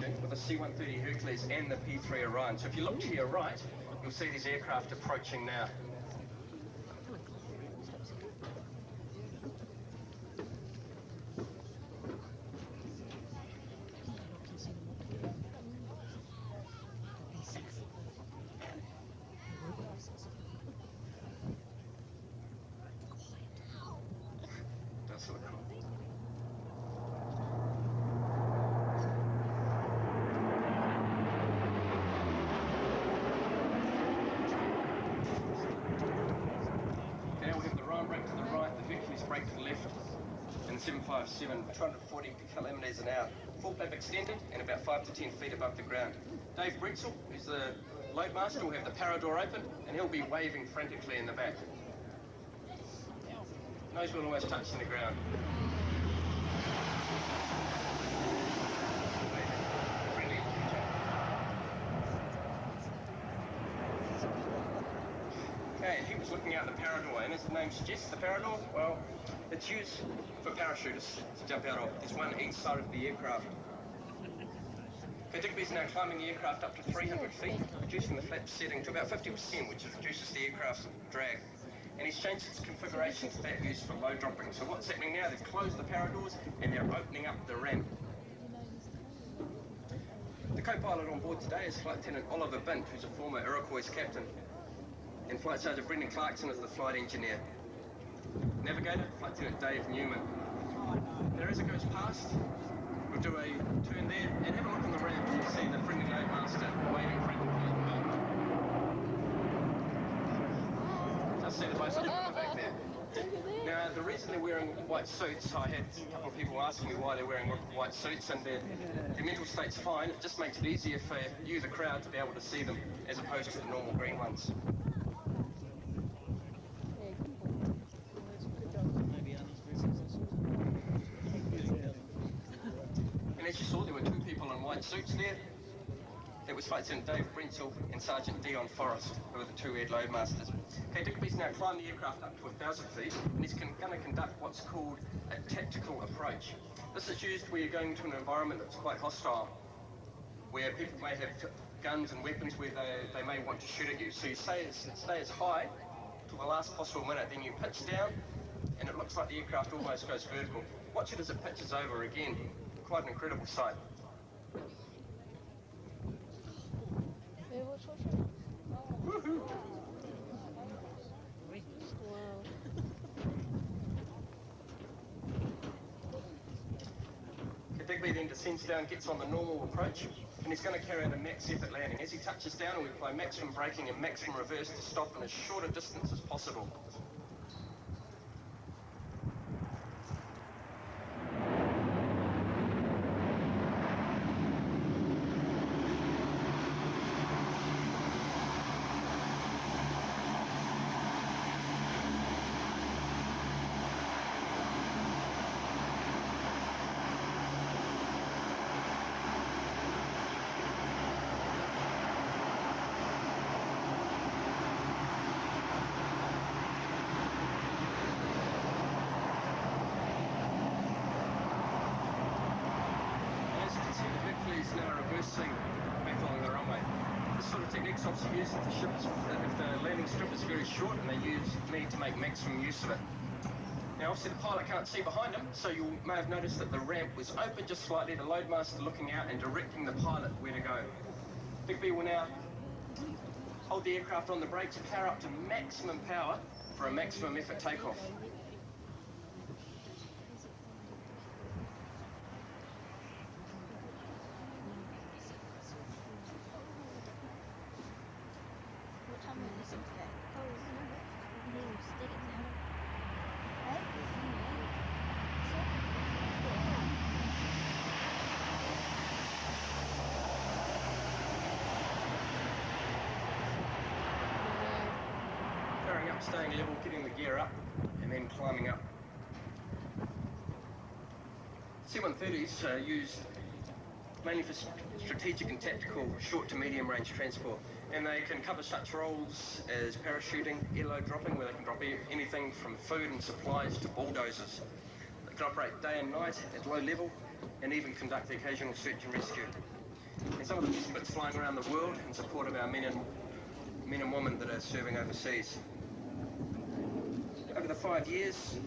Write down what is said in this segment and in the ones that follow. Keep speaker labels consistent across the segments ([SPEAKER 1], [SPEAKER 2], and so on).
[SPEAKER 1] with the C-130 Hercules and the P-3 Orion. So if you look to your right, you'll see these aircraft approaching now. That's sort of cool. Now we have the Ryan brake to the right, the Hercules brake to the left, and the 757 240 kilometres an hour. Full flap extended and about 5 to 10 feet above the ground. Dave Bretzel, who's the loadmaster, will have the power door open and he'll be waving frantically in the back. Nose wheel almost touching the ground. Okay, he was looking out the power door, and as the name suggests, the power door, well, it's used for parachutists to jump out of. There's one each side of the aircraft. Okay, Digby's now climbing the aircraft up to 300 feet, reducing the flap setting to about 50%, which reduces the aircraft's drag. And he's changed its configuration to that used for low dropping. So what's happening now, they've closed the power doors and they're opening up the ramp. The co-pilot on board today is Flight Lieutenant Oliver Bint, who's a former Iroquois captain. And Flight Sergeant Brendan Clarkson is the flight engineer. Navigator, Flight Lieutenant Dave Newman. Now as it goes past, we'll do a turn there and have a look on the ramp. You'll see the friendly loadmaster waving frantically at the back. Just see the bicycle back there. Now, the reason they're wearing white suits, I had a couple of people asking me why they're wearing white suits, and their mental state's fine. It just makes it easier for you, the crowd, to be able to see them, as opposed to the normal green ones. And as you saw, there were two people in white suits there. That was Flight Sergeant Dave Bretzel and Sergeant Dion Forrest, who are the two head loadmasters. Okay, Digby's now climbed the aircraft up to 1,000 feet, and he's going to conduct what's called a tactical approach. This is used where you're going to an environment that's quite hostile, where people may have guns and weapons where they may want to shoot at you. So you stay as high till the last possible minute, then you pitch down, and it looks like the aircraft almost goes vertical. Watch it as it pitches over again. Quite an incredible sight. Woohoo!
[SPEAKER 2] Wow.
[SPEAKER 1] Digby then descends down, gets on the normal approach, and he's going to carry out a max effort landing. As he touches down, we apply maximum braking and maximum reverse to stop in as short a distance as possible. Now reversing back along the runway. This sort of technique's obviously used if the landing strip is very short and they need to make maximum use of it. Now obviously the pilot can't see behind him, so you may have noticed that the ramp was open just slightly, the loadmaster looking out and directing the pilot where to go. Digby will now hold the aircraft on the brakes and power up to maximum power for a maximum effort takeoff.
[SPEAKER 2] What time are we listening today? Oh, stick it down.
[SPEAKER 1] Powering up, staying level, getting the gear up, and then climbing up. C-130s are used mainly for strategic and tactical short to medium range transport, and they can cover such roles as parachuting, airload dropping, where they can drop anything from food and supplies to bulldozers. They can operate day and night at low level and even conduct the occasional search and rescue. and some of the best bits flying around the world in support of our men and women that are serving overseas. Over the 5 years,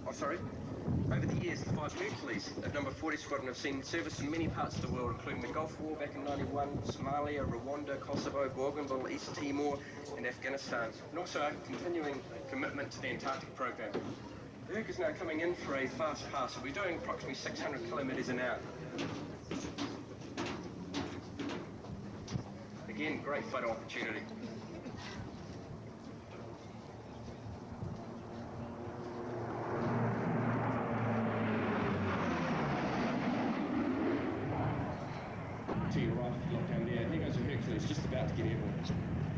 [SPEAKER 1] over the years, the 5 Hercules of number 40 Squadron have seen service in many parts of the world, including the Gulf War back in '91, Somalia, Rwanda, Kosovo, Bougainville, East Timor, and Afghanistan, and also our continuing commitment to the Antarctic program. The Herc is now coming in for a fast pass. We'll be doing approximately 600 kilometres an hour. Again, great photo opportunity. To your right, if you look down there, here goes a Hercules just about to get airborne.